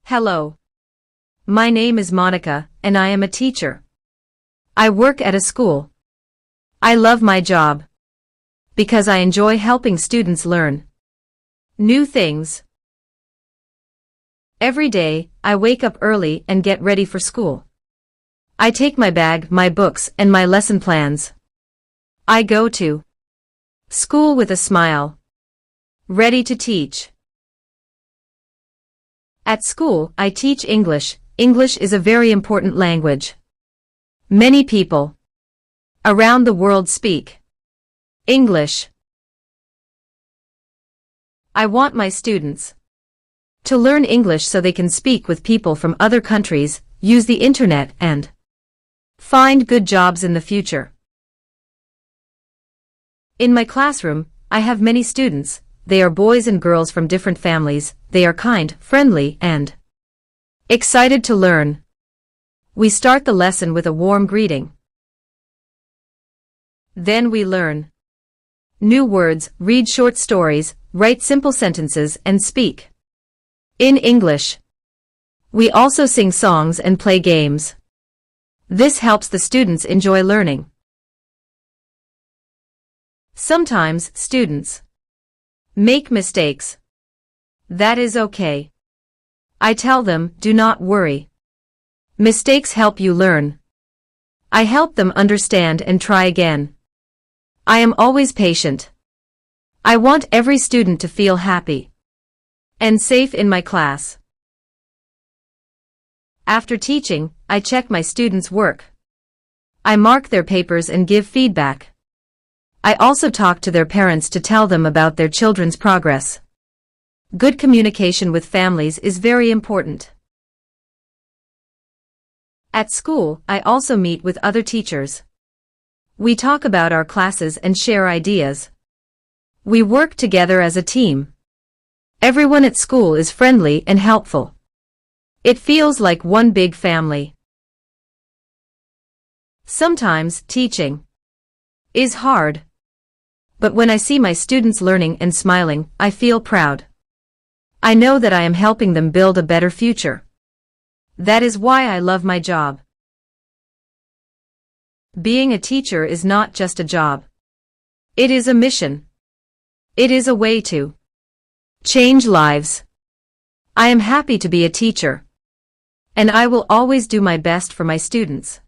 Hello. My name is Monica, and I am a teacher. I work at a school. I love my job because I enjoy helping students learn new things. Every day, I wake up early and get ready for school. I take my bag, my books, and my lesson plans. I go to school with a smile, ready to teach. At school, I teach English. English is a very important language. Many people around the world speak English. I want my students to learn English so they can speak with people from other countries, use the internet, and find good jobs in the future. In my classroom, I have many students. They are boys and girls from different families. They are kind, friendly, and excited to learn. We start the lesson with a warm greeting. Then we learn new words, read short stories, write simple sentences, and speak in English. We also sing songs and play games. This helps the students enjoy learning. Sometimes students make mistakes. That is okay. I tell them, do not worry. Mistakes help you learn. I help them understand and try again. I am always patient. I want every student to feel happy and safe in my class. After teaching, I check my students' work. I mark their papers and give feedback. I also talk to their parents to tell them about their children's progress. Good communication with families is very important. At school, I also meet with other teachers. We talk about our classes and share ideas. We work together as a team. Everyone at school is friendly and helpful. It feels like one big family. Sometimes teaching is hard. But when I see my students learning and smiling, I feel proud. I know that I am helping them build a better future. That is why I love my job. Being a teacher is not just a job. It is a mission. It is a way to change lives. I am happy to be a teacher. And I will always do my best for my students.